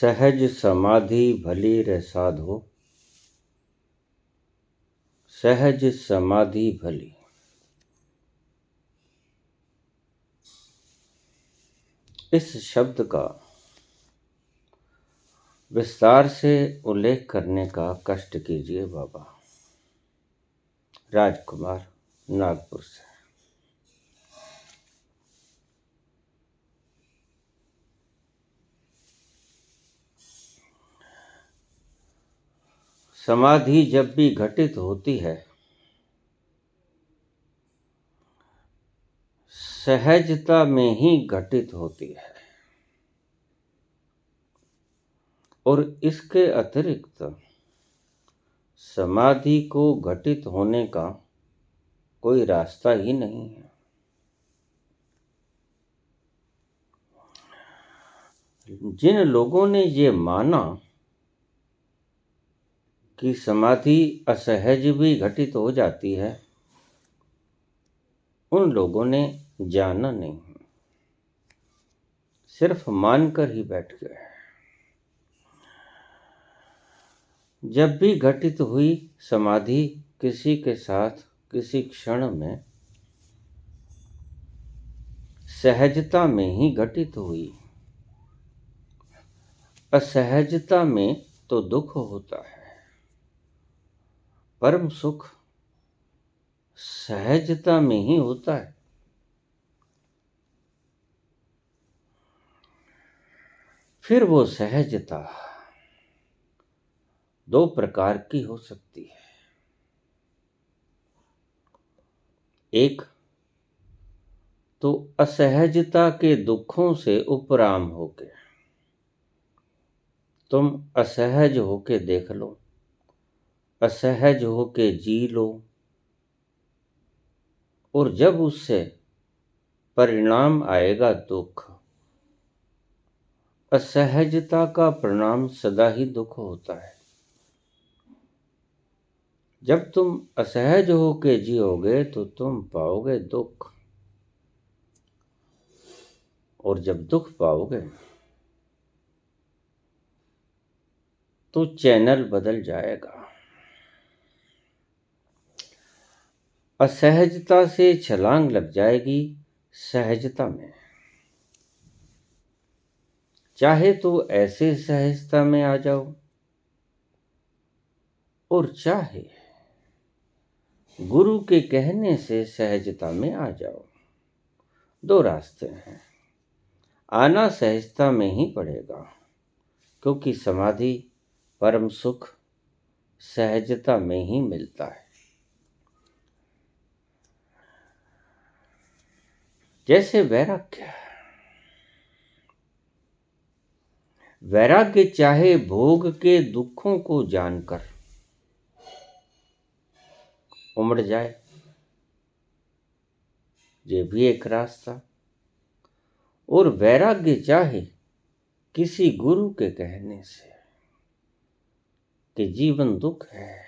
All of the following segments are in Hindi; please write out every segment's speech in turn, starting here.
सहज समाधि भली रे साधो, सहज समाधि भली। इस शब्द का विस्तार से उल्लेख करने का कष्ट कीजिए बाबा। राजकुमार, नागपुर से। समाधि जब भी घटित होती है, सहजता में ही घटित होती है, और इसके अतिरिक्त समाधि को घटित होने का कोई रास्ता ही नहीं है। जिन लोगों ने ये माना कि समाधि असहज भी घटित हो जाती है, उन लोगों ने जाना नहीं, सिर्फ मानकर ही बैठ गए। जब भी घटित हुई समाधि किसी के साथ किसी क्षण में सहजता में ही घटित हुई। असहजता में तो दुख होता है, परम सुख सहजता में ही होता है। फिर वो सहजता दो प्रकार की हो सकती है। एक तो असहजता के दुखों से उपराम होके तुम असहज होके देख लो, असहज होके जी लो, और जब उससे परिणाम आएगा दुख, असहजता का परिणाम सदा ही दुख होता है। जब तुम असहज होके जियोगे तो तुम पाओगे दुख, और जब दुख पाओगे तो चैनल बदल जाएगा। असहजता से छलांग लग जाएगी सहजता में। चाहे तो ऐसे सहजता में आ जाओ, और चाहे गुरु के कहने से सहजता में आ जाओ। दो रास्ते हैं। आना सहजता में ही पड़ेगा, क्योंकि समाधि परम सुख सहजता में ही मिलता है। जैसे वैराग्य चाहे भोग के दुखों को जानकर उमड़ जाए, ये भी एक रास्ता। और वैराग्य चाहे किसी गुरु के कहने से कि जीवन दुख है,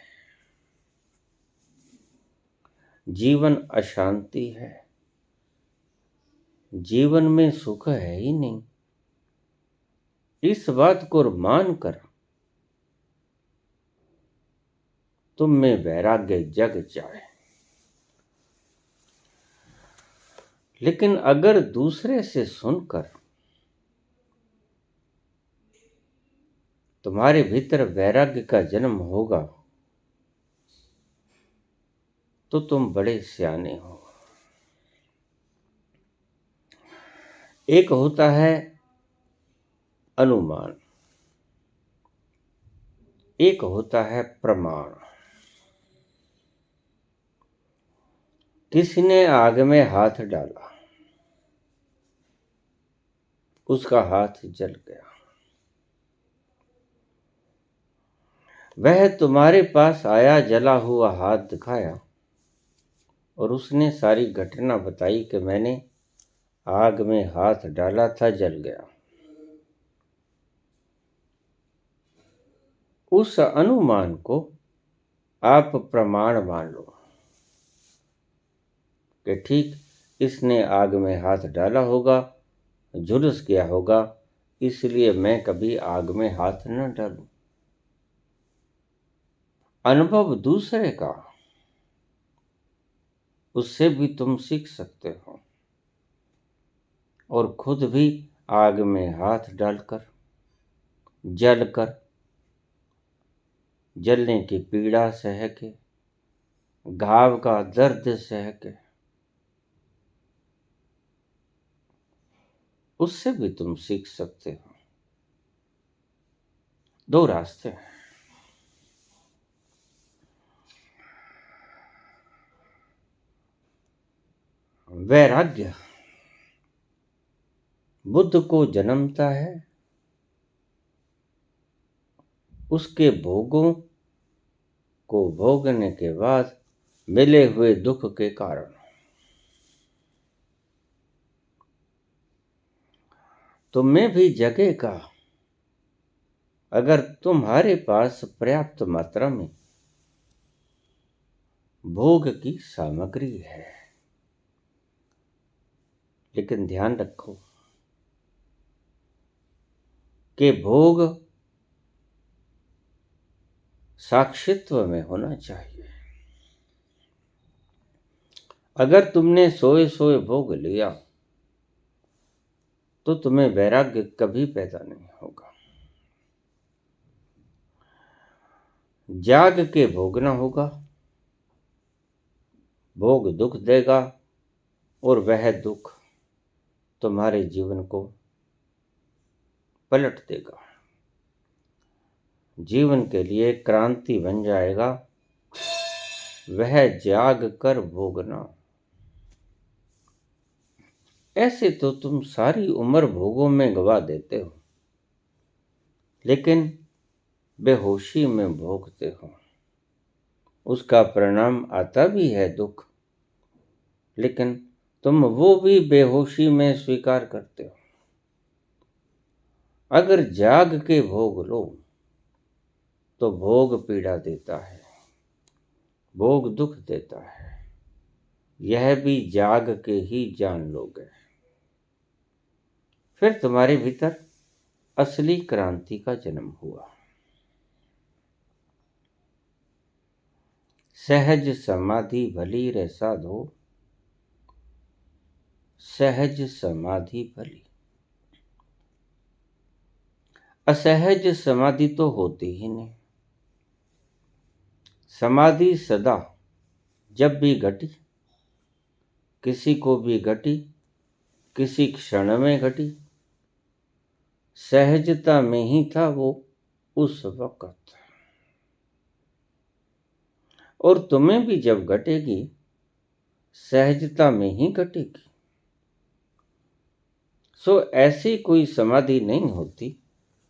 जीवन अशांति है, जीवन में सुख है ही नहीं, इस बात को मानकर तुम में वैराग्य जग जाए। लेकिन अगर दूसरे से सुनकर तुम्हारे भीतर वैराग्य का जन्म होगा तो तुम बड़े सियाने हो। एक होता है अनुमान, एक होता है प्रमाण। किसी ने आग में हाथ डाला, उसका हाथ जल गया। वह तुम्हारे पास आया, जला हुआ हाथ दिखाया, और उसने सारी घटना बताई कि मैंने आग में हाथ डाला था, जल गया। उस अनुमान को आप प्रमाण मान लो कि ठीक इसने आग में हाथ डाला होगा, झुलस गया होगा, इसलिए मैं कभी आग में हाथ न डालूं। अनुभव दूसरे का, उससे भी तुम सीख सकते हो और खुद भी आग में हाथ डालकर जलकर जलने की पीड़ा सह के, घाव का दर्द सह के, उससे भी तुम सीख सकते हो। दो रास्ते हैं। वैराग्य बुद्ध को जन्मता है उसके भोगों को भोगने के बाद मिले हुए दुख के कारण। तुम्हें भी जगेगा अगर तुम्हारे पास पर्याप्त मात्रा में भोग की सामग्री है। लेकिन ध्यान रखो कि भोग साक्षित्व में होना चाहिए। अगर तुमने सोए सोए भोग लिया तो तुम्हें वैराग्य कभी पैदा नहीं होगा। जाग के भोगना होगा। भोग दुख देगा और वह दुख तुम्हारे जीवन को पलट देगा, जीवन के लिए क्रांति बन जाएगा। वह जाग कर भोगना। ऐसे तो तुम सारी उम्र भोगों में गवा देते हो, लेकिन बेहोशी में भोगते हो। उसका परिणाम आता भी है दुख, लेकिन तुम वो भी बेहोशी में स्वीकार करते हो। अगर जाग के भोग लो तो भोग पीड़ा देता है, भोग दुख देता है। यह भी जाग के ही जान लोगे। फिर तुम्हारे भीतर असली क्रांति का जन्म हुआ। सहज समाधि भली रे साधो, सहज समाधि भली। असहज समाधि तो होती ही नहीं। समाधि सदा जब भी घटी, किसी को भी घटी, किसी क्षण में घटी, सहजता में ही था वो उस वक्त। और तुम्हें भी जब घटेगी सहजता में ही घटेगी। सो ऐसी कोई समाधि नहीं होती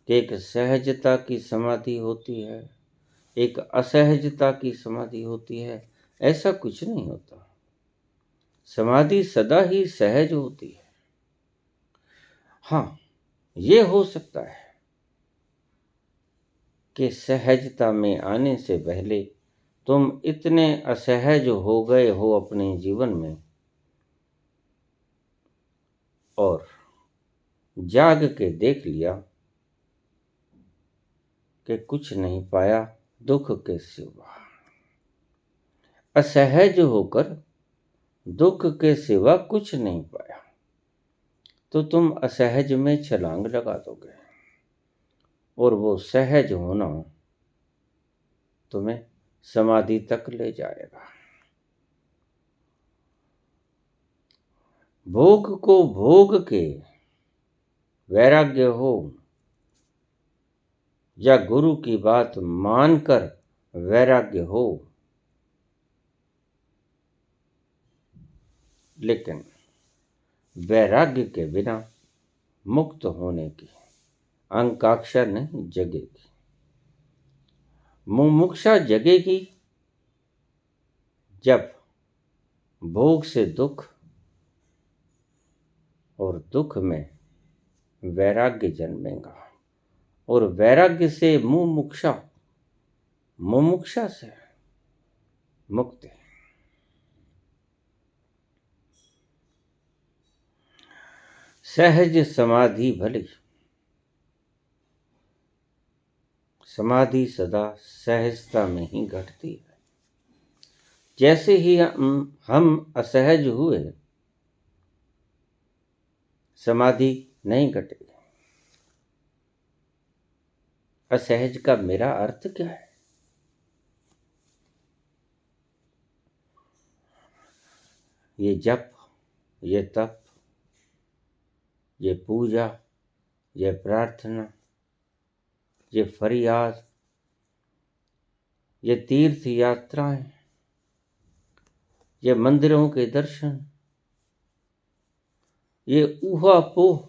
कि एक सहजता की समाधि होती है, एक असहजता की समाधि होती है। ऐसा कुछ नहीं होता। समाधि सदा ही सहज होती है। हाँ, ये हो सकता है कि सहजता में आने से पहले तुम इतने असहज हो गए हो अपने जीवन में और जाग के देख लिया कि कुछ नहीं पाया दुख के सिवा। असहज होकर दुख के सिवा कुछ नहीं पाया तो तुम असहज में छलांग लगा दोगे और वो सहज होना तुम्हें समाधि तक ले जाएगा। भोग को भोग के वैराग्य हो या गुरु की बात मानकर वैराग्य हो, लेकिन वैराग्य के बिना मुक्त होने की आकांक्षा नहीं जगेगी। मुमुक्षा जगेगी जब भोग से दुख और दुख में वैराग्य जन्मेगा और वैराग्य से मुमुक्षा, मुमुक्षा से मुक्ति। सहज समाधि भली समाधि सदा सहजता में ही घटती है। जैसे ही हम असहज हुए, समाधि नहीं घटेगी। असहज का मेरा अर्थ क्या है? ये जप, ये तप, ये पूजा, ये प्रार्थना, ये फरियाद, ये तीर्थ यात्राएं, ये मंदिरों के दर्शन, ये ऊहापोह,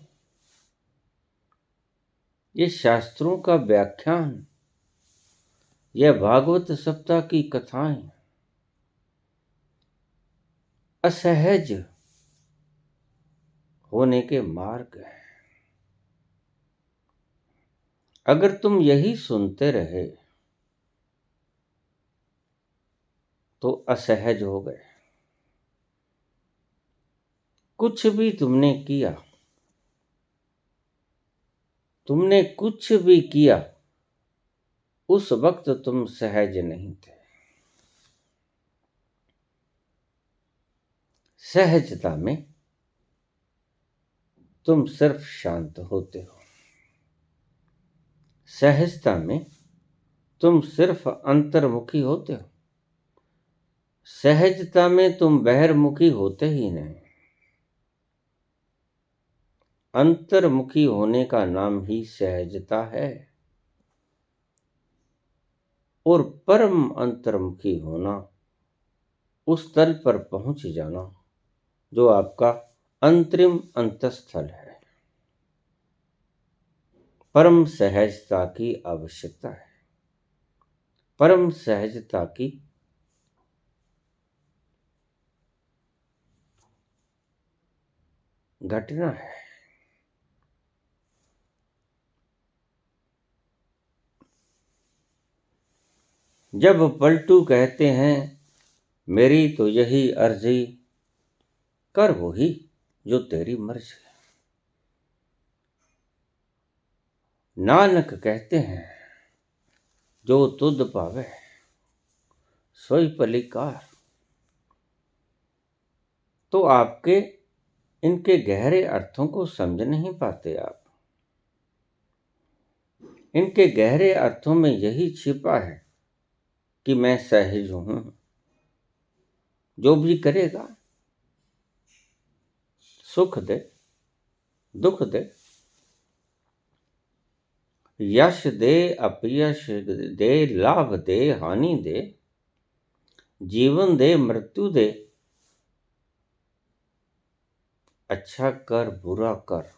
ये शास्त्रों का व्याख्यान, यह भागवत सप्ताह की कथाएं असहज होने के मार्ग हैं। अगर तुम यही सुनते रहे तो असहज हो गए। कुछ भी तुमने किया, तुमने कुछ भी किया, उस वक्त तुम सहज नहीं थे। सहजता में तुम सिर्फ शांत होते हो। सहजता में तुम सिर्फ अंतर्मुखी होते हो। सहजता में तुम बहिर्मुखी होते ही नहीं। अंतर्मुखी होने का नाम ही सहजता है। और परम अंतर्मुखी होना, उस तल पर पहुंच जाना जो आपका अंतरिम अंतस्थल है। परम सहजता की आवश्यकता है। परम सहजता की घटना है। जब पलटू कहते हैं मेरी तो यही अर्जी, कर वही जो तेरी मर्जी। नानक कहते हैं जो तुध पावे सोई पलिकार। तो आपके इनके गहरे अर्थों को समझ नहीं पाते आप। इनके गहरे अर्थों में यही छिपा है कि मैं सहज हूं। जो भी करेगा, सुख दे, दुख दे, यश दे, अपयश दे, लाभ दे, हानि दे, जीवन दे, मृत्यु दे, अच्छा कर, बुरा कर,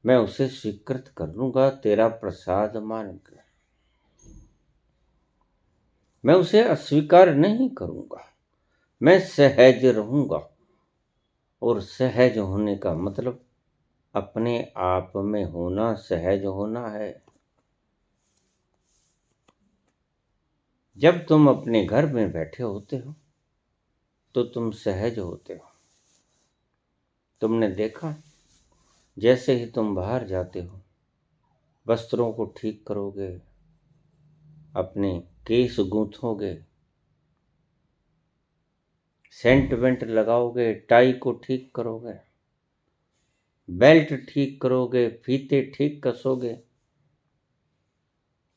मैं उसे स्वीकृत कर लूंगा तेरा प्रसाद मानकर। मैं उसे अस्वीकार नहीं करूंगा। मैं सहज रहूंगा। और सहज होने का मतलब अपने आप में होना, सहज होना है। जब तुम अपने घर में बैठे होते हो तो तुम सहज होते हो। तुमने देखा, जैसे ही तुम बाहर जाते हो, वस्त्रों को ठीक करोगे, अपने केस गूंथोगे, सेंट वेंट लगाओगे, टाई को ठीक करोगे, बेल्ट ठीक करोगे, फीते ठीक कसोगे,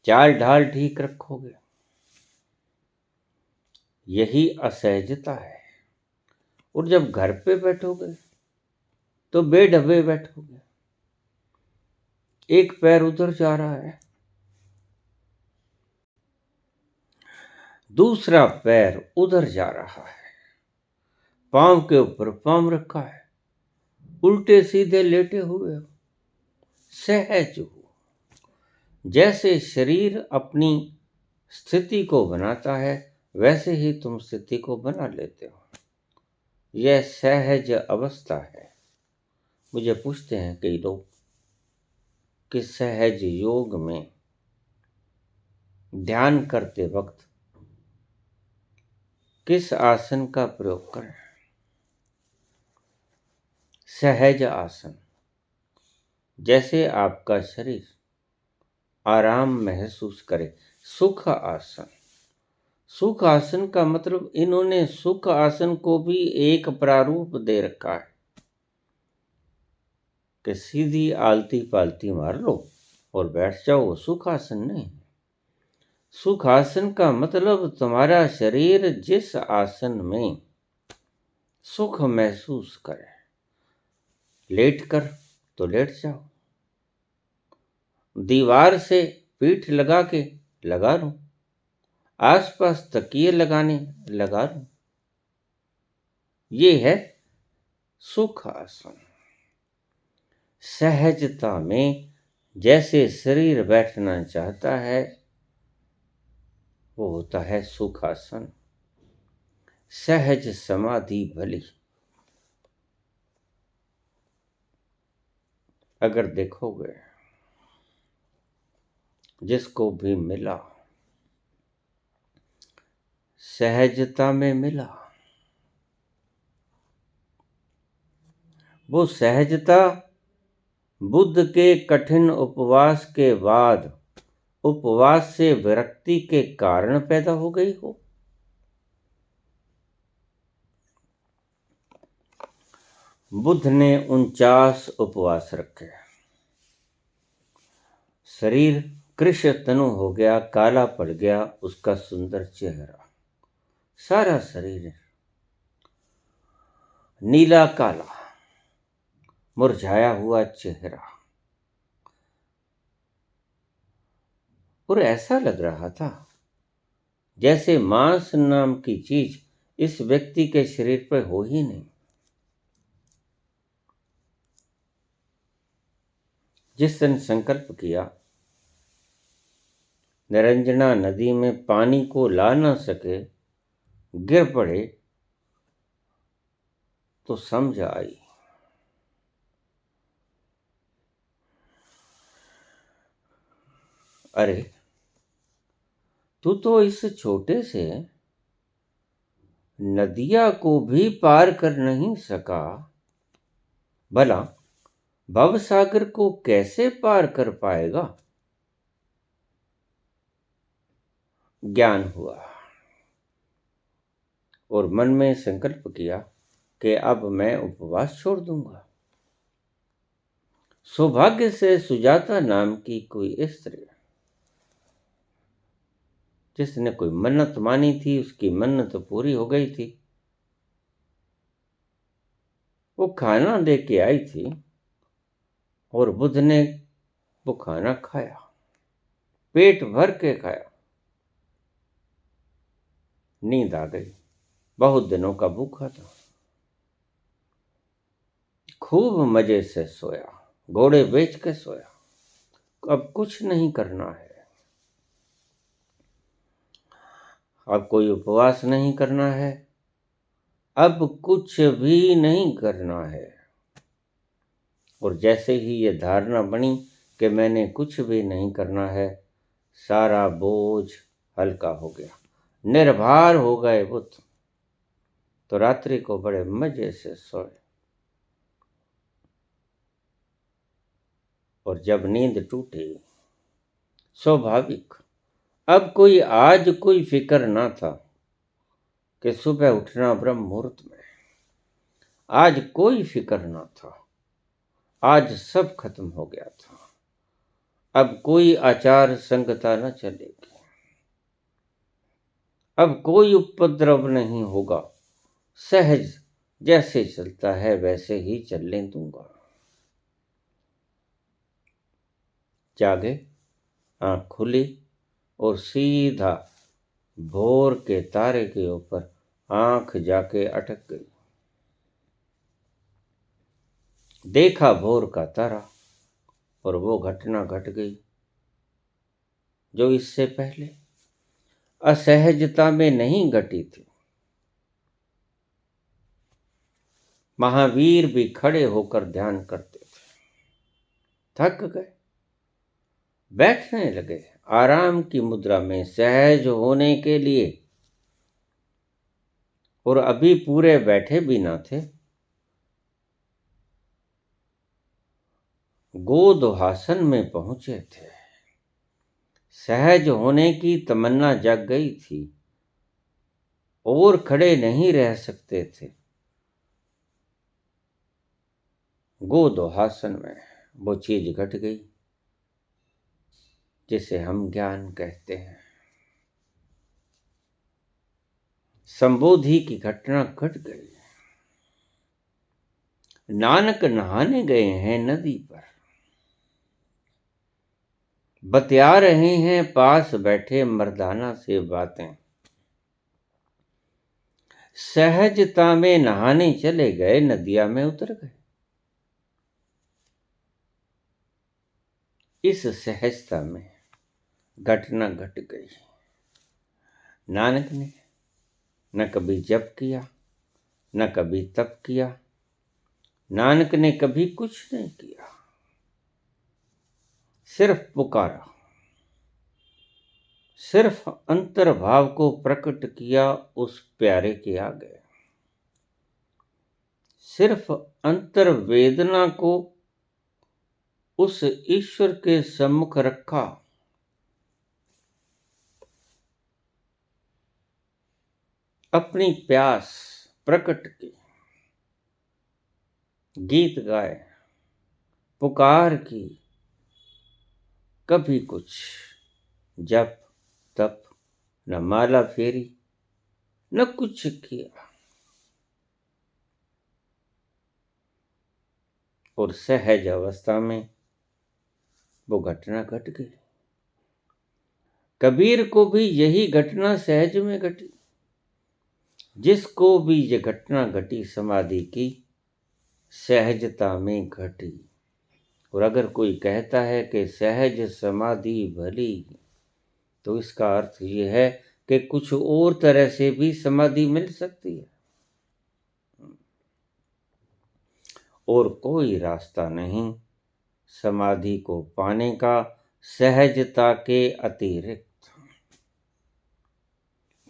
चाल ढाल ठीक रखोगे। यही असहजता है। और जब घर पे बैठोगे तो बेढबे बैठोगे। एक पैर उधर जा रहा है, दूसरा पैर उधर जा रहा है, पांव के ऊपर पांव रखा है, उल्टे सीधे लेटे हुए हो, सहज हो। जैसे शरीर अपनी स्थिति को बनाता है, वैसे ही तुम स्थिति को बना लेते हो। यह सहज अवस्था है। मुझे पूछते हैं कई लोग कि सहज योग में ध्यान करते वक्त किस आसन का प्रयोग करें? सहज आसन। जैसे आपका शरीर आराम महसूस करे। सुख आसन। सुख आसन का मतलब इन्होंने सुख आसन को भी एक प्रारूप दे रखा है कि सीधी आलती पालती मार लो और बैठ जाओ, वो सुख आसन नहीं। सुख आसन का मतलब तुम्हारा शरीर जिस आसन में सुख महसूस करे। लेट कर तो लेट जाओ, दीवार से पीठ लगा के लगा लो, आसपास तकिए लगाने लगा लो। ये है सुख आसन। सहजता में जैसे शरीर बैठना चाहता है वो होता है सुख आसन। सहज समाधि भली। अगर देखोगे जिसको भी मिला सहजता में मिला, वो सहजता बुद्ध के कठिन उपवास के बाद उपवास से विरक्ति के कारण पैदा हो गई हो। बुद्ध ने 49 उपवास रखे। शरीर कृष्ण तनु हो गया, काला पड़ गया उसका सुंदर चेहरा, सारा शरीर नीला काला, मुरझाया हुआ चेहरा, और ऐसा लग रहा था जैसे मांस नाम की चीज इस व्यक्ति के शरीर पर हो ही नहीं। जिस दिन संकल्प किया निरंजना नदी में पानी को ला न सके, गिर पड़े, तो समझ आई अरे तू तो इस छोटे से नदिया को भी पार कर नहीं सका, भला भवसागर को कैसे पार कर पाएगा। ज्ञान हुआ और मन में संकल्प किया कि अब मैं उपवास छोड़ दूंगा। सौभाग्य से सुजाता नाम की कोई स्त्री जिसने कोई मन्नत मानी थी, उसकी मन्नत पूरी हो गई थी। वो खाना लेके आई थी और बुद्ध ने वो खाना खाया, पेट भर के खाया। नींद आ गई, बहुत दिनों का भूखा था। खूब मजे से सोया, घोड़े बेच के सोया। अब कुछ नहीं करना है, अब कोई उपवास नहीं करना है, अब कुछ भी नहीं करना है। और जैसे ही ये धारणा बनी कि मैंने कुछ भी नहीं करना है, सारा बोझ हल्का हो गया, निर्भर हो गए बुद्ध। तो रात्रि को बड़े मजे से सोए और जब नींद टूटी, स्वाभाविक अब आज कोई फिक्र ना था कि सुबह उठना ब्रह्म मुहूर्त में। आज कोई फिक्र ना था, आज सब खत्म हो गया था। अब कोई आचार संगता न चलेगी, अब कोई उपद्रव नहीं होगा। सहज जैसे चलता है वैसे ही चलने दूंगा। जागे, आंख खुली और सीधा भोर के तारे के ऊपर आंख जाके अटक गई। देखा भोर का तारा और वो घटना घट गई जो इससे पहले असहजता में नहीं घटी थी। महावीर भी खड़े होकर ध्यान करते थे, थक गए, बैठने लगे आराम की मुद्रा में सहज होने के लिए। और अभी पूरे बैठे भी ना थे, गोदोहासन में पहुंचे थे। सहज होने की तमन्ना जग गई थी और खड़े नहीं रह सकते थे। गोदोहासन में वो चीज घट गई जिसे हम ज्ञान कहते हैं। संबोधि की घटना घट गई। नानक नहाने गए हैं नदी पर, बतिया रहे हैं पास बैठे मर्दाना से बातें। सहजता में नहाने चले गए, नदिया में उतर गए। इस सहजता में घटना घट गई। नानक ने न कभी जप किया, न कभी तप किया, नानक ने कभी कुछ नहीं किया, सिर्फ पुकारा, सिर्फ अंतर्भाव को प्रकट किया उस प्यारे के आगे, सिर्फ अंतर वेदना को उस ईश्वर के सम्मुख रखा। अपनी प्यास प्रकट की, गीत गाए, पुकार की, कभी कुछ जप तप, न माला फेरी, न कुछ किया, और सहज अवस्था में वो घटना घट गई। कबीर को भी यही घटना सहज में घटी। जिसको भी ये घटना घटी समाधि की, सहजता में घटी। और अगर कोई कहता है कि सहज समाधि भली, तो इसका अर्थ ये है कि कुछ और तरह से भी समाधि मिल सकती है और कोई रास्ता नहीं समाधि को पाने का सहजता के अतिरिक्त।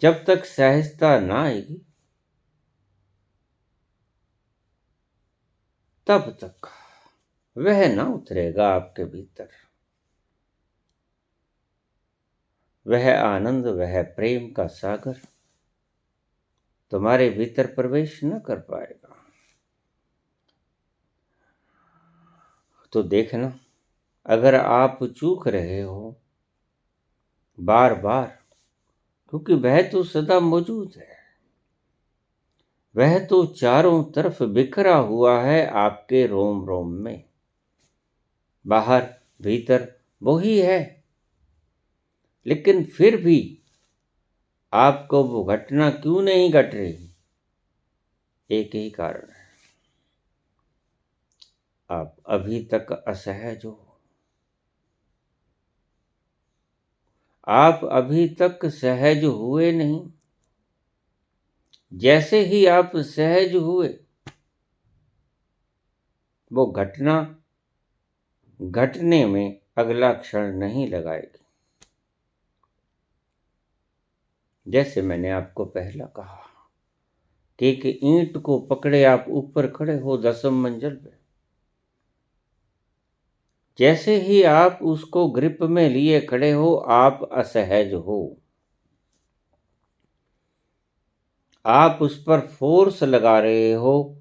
जब तक सहजता ना आएगी तब तक वह ना उतरेगा आपके भीतर। वह आनंद, वह प्रेम का सागर तुम्हारे भीतर प्रवेश न कर पाएगा। तो देखना, अगर आप चूक रहे हो बार बार, क्योंकि वह तो सदा मौजूद है, वह तो चारों तरफ बिखरा हुआ है आपके रोम रोम में, बाहर भीतर वही है। लेकिन फिर भी आपको वो घटना क्यों नहीं घट रही? एक ही कारण है, आप अभी तक असहज हो। आप अभी तक सहज हुए नहीं। जैसे ही आप सहज हुए, वो घटना घटने में अगला क्षण नहीं लगाएगी। जैसे मैंने आपको पहला कहा कि एक ईंट को पकड़े आप ऊपर खड़े हो 10वीं मंजिल पे, जैसे ही आप उसको ग्रिप में लिए खड़े हो, आप असहज हो। आप उस पर फोर्स लगा रहे हो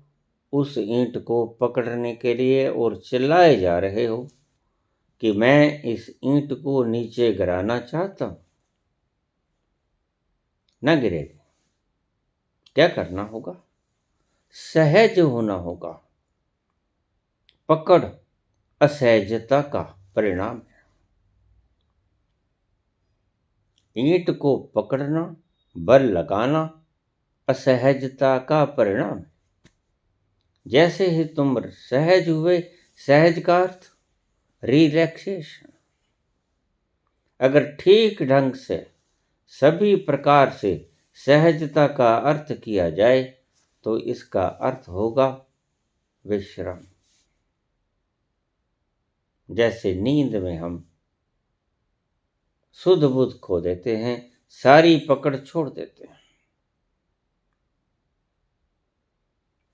उस ईंट को पकड़ने के लिए और चिल्लाए जा रहे हो कि मैं इस ईंट को नीचे गिराना चाहता हूं। ना गिरेगी। क्या करना होगा? सहज होना होगा। पकड़ असहजता का परिणाम है। ईंट को पकड़ना, बल लगाना असहजता का परिणाम है। जैसे ही तुम सहज हुए, सहज का अर्थ रिलैक्सेशन। अगर ठीक ढंग से सभी प्रकार से सहजता का अर्थ किया जाए तो इसका अर्थ होगा विश्राम। जैसे नींद में हम सुध बुध खो देते हैं, सारी पकड़ छोड़ देते हैं।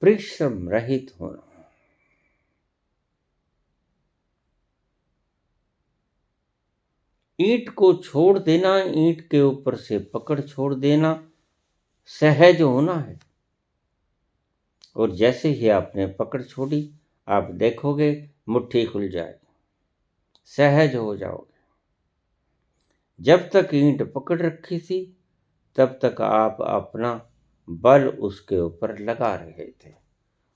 परिश्रम रहित होना, ईंट को छोड़ देना, ईंट के ऊपर से पकड़ छोड़ देना सहज होना है। और जैसे ही आपने पकड़ छोड़ी, आप देखोगे मुट्ठी खुल जाएगी, सहज हो जाओगे। जब तक ईंट पकड़ रखी थी तब तक आप अपना बल उसके ऊपर लगा रहे थे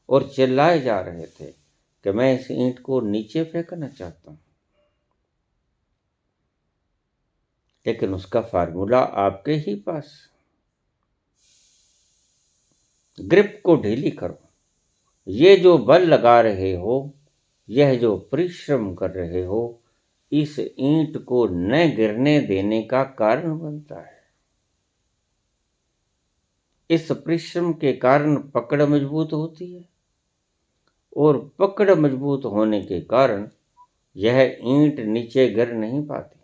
और चिल्लाए जा रहे थे कि मैं इस ईंट को नीचे फेंकना चाहता हूं। लेकिन उसका फार्मूला आपके ही पास। ग्रिप को ढीली करो। ये जो बल लगा रहे हो, यह जो परिश्रम कर रहे हो, इस ईंट को न गिरने देने का कारण बनता है। इस परिश्रम के कारण पकड़ मजबूत होती है और पकड़ मजबूत होने के कारण यह ईंट नीचे गिर नहीं पाती,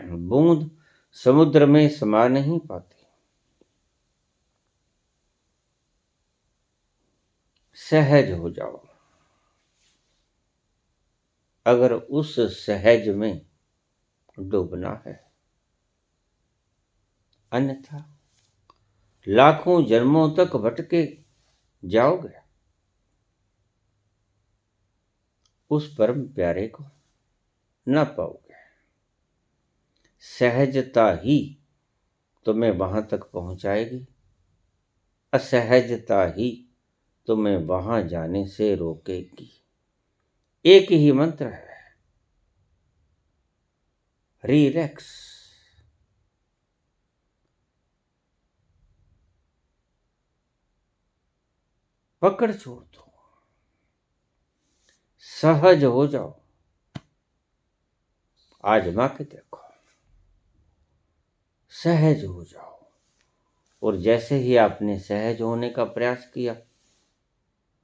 बूंद समुद्र में समा नहीं पाती। सहज हो जाओ। अगर उस सहज में डूबना है, अन्यथा लाखों जन्मों तक भटके जाओगे, उस परम प्यारे को न पाओगे। सहजता ही तुम्हें वहां तक पहुंचाएगी, असहजता ही तुम्हें वहां जाने से रोकेगी। एक ही मंत्र है, रिलैक्स। पकड़ छोड़ दो, सहज हो जाओ। आजमा के देखो, सहज हो जाओ। और जैसे ही आपने सहज होने का प्रयास किया,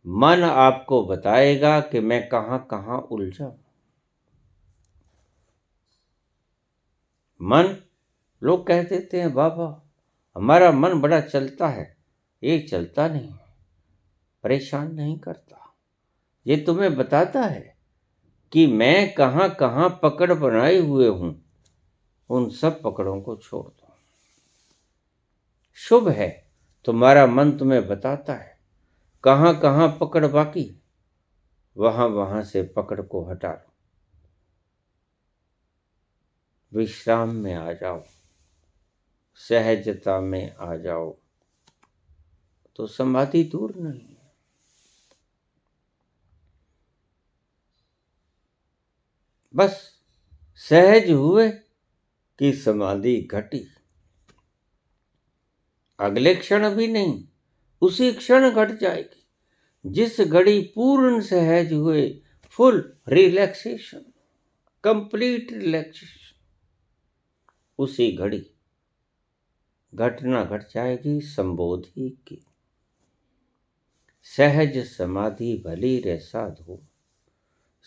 मन आपको बताएगा कि मैं कहां कहां उलझा। मन, लोग कह देते हैं बाबा हमारा मन बड़ा चलता है। ये चलता नहीं, परेशान नहीं करता। ये तुम्हें बताता है कि मैं कहां कहां पकड़ बनाए हुए हूं, उन सब पकड़ों को छोड़ दो। शुभ है, तुम्हारा मन तुम्हें बताता है कहां कहां पकड़ बाकी, वहां वहां से पकड़ को हटा लो। विश्राम में आ जाओ, सहजता में आ जाओ, तो समाधि दूर नहीं है। बस सहज हुए कि समाधि घटी। अगले क्षण भी नहीं, उसी क्षण घट जाएगी जिस घड़ी पूर्ण सहज हुए, फुल रिलैक्सेशन, कंप्लीट रिलैक्सेशन, उसी घड़ी घटना घट जाएगी संबोधि की। सहज समाधि भली रे साधु,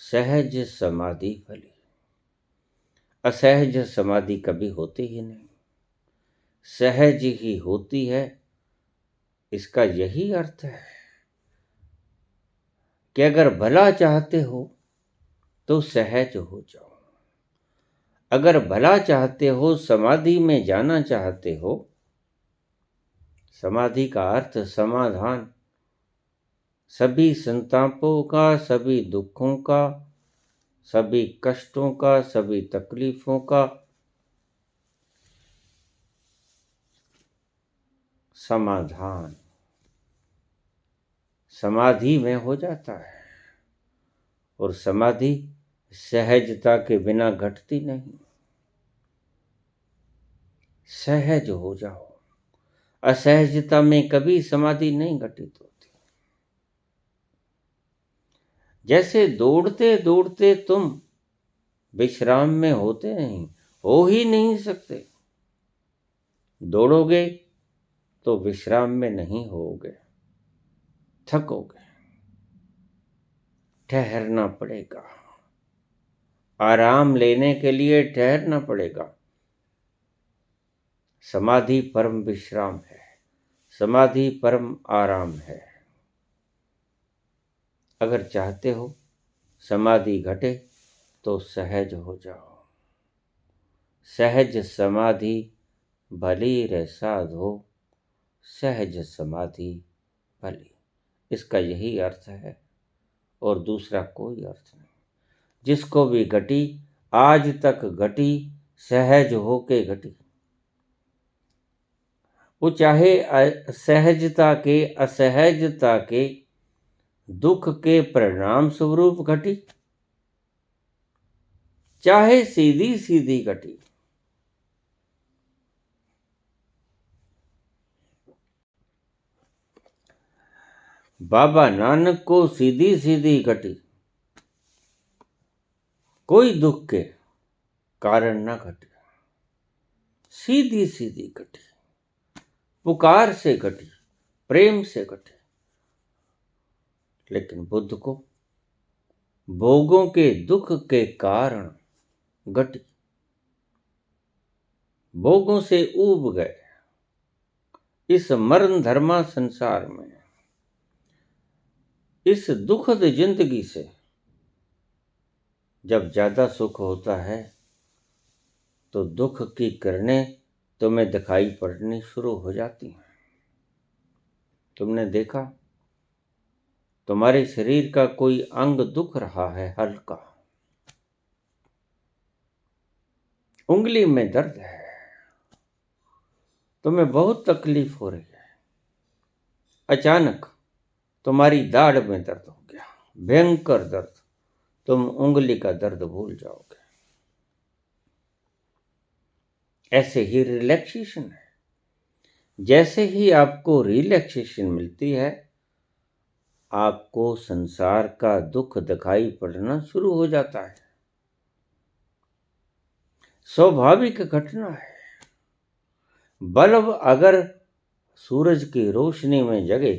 सहज समाधि भली। असहज समाधि कभी होती ही नहीं, सहज ही होती है। इसका यही अर्थ है कि अगर भला चाहते हो तो सहज हो जाओ। अगर भला चाहते हो, समाधि में जाना चाहते हो, समाधि का अर्थ समाधान, सभी संतापों का, सभी दुखों का, सभी कष्टों का, सभी तकलीफों का समाधान समाधि में हो जाता है। और समाधि सहजता के बिना घटती नहीं। सहज हो जाओ। असहजता में कभी समाधि नहीं घटित होती। जैसे दौड़ते दौड़ते तुम विश्राम में होते नहीं, हो ही नहीं सकते। दौड़ोगे तो विश्राम में नहीं होगे, थकोगे, ठहरना पड़ेगा। आराम लेने के लिए ठहरना पड़ेगा। समाधि परम विश्राम है, समाधि परम आराम है। अगर चाहते हो समाधि घटे तो सहज हो जाओ। सहज समाधि भली रे साधो, सहज समाधि भली। इसका यही अर्थ है और दूसरा कोई अर्थ नहीं। जिसको भी घटी आज तक घटी सहज होके घटी, वो चाहे सहजता के असहजता के दुख के परिणाम स्वरूप घटी, चाहे सीधी सीधी घटी। बाबा नानक को सीधी सीधी घटी, कोई दुख के कारण न घटी, सीधी सीधी घटी, पुकार से घटी, प्रेम से घटी। लेकिन बुद्ध को भोगों के दुख के कारण घटी, भोगों से ऊब गए। इस मरण धर्मा संसार में, इस दुखद जिंदगी से जब ज्यादा सुख होता है तो दुख की किरणें तुम्हें दिखाई पड़नी शुरू हो जाती हैं। तुमने देखा, तुम्हारे शरीर का कोई अंग दुख रहा है हल्का, उंगली में दर्द है, तुम्हें बहुत तकलीफ हो रही है। अचानक तुम्हारी दाढ़ में दर्द हो गया, भयंकर दर्द, तुम उंगली का दर्द भूल जाओगे। ऐसे ही रिलैक्सेशन है। जैसे ही आपको रिलैक्सेशन मिलती है, आपको संसार का दुख दिखाई पड़ना शुरू हो जाता है। स्वाभाविक घटना है। बल्ब अगर सूरज की रोशनी में जगे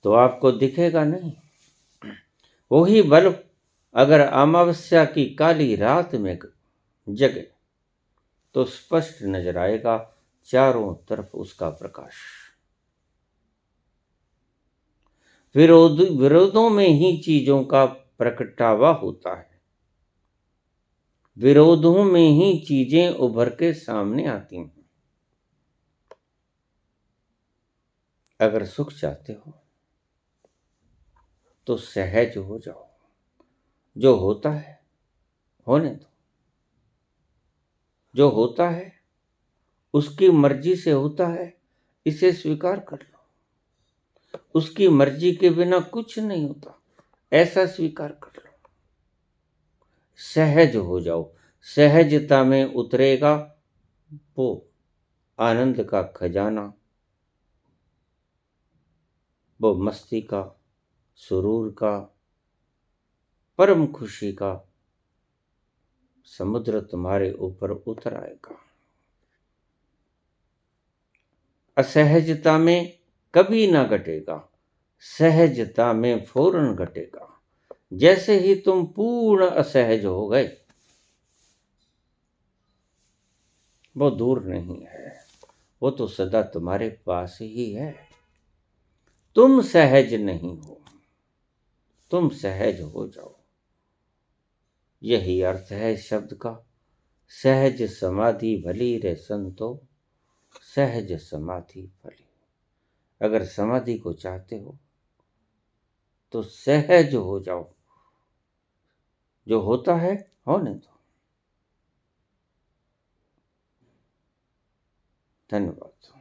तो आपको दिखेगा नहीं। वही बल्ब अगर अमावस्या की काली रात में जगे तो स्पष्ट नजर आएगा चारों तरफ उसका प्रकाश। विरोधों में ही चीजों का प्रकटावा होता है, विरोधों में ही चीजें उभर के सामने आती हैं। अगर सुख चाहते हो तो सहज हो जाओ, जो होता है होने दो। जो होता है उसकी मर्जी से होता है, इसे स्वीकार कर लो। उसकी मर्जी के बिना कुछ नहीं होता, ऐसा स्वीकार कर लो। सहज हो जाओ, सहजता में उतरेगा वो आनंद का खजाना, वो मस्ती का, सुरूर का, परम खुशी का समुद्र तुम्हारे ऊपर उतर आएगा। असहजता में कभी ना घटेगा, सहजता में फौरन घटेगा। जैसे ही तुम पूर्ण असहज हो गए, वो दूर नहीं है, वो तो सदा तुम्हारे पास ही है। तुम सहज नहीं हो, तुम सहज हो जाओ। यही अर्थ है इस शब्द का, सहज समाधि भली रे संतो, सहज समाधि भली। अगर समाधि को चाहते हो तो सहज हो जाओ, जो होता है होने दो। धन्यवाद।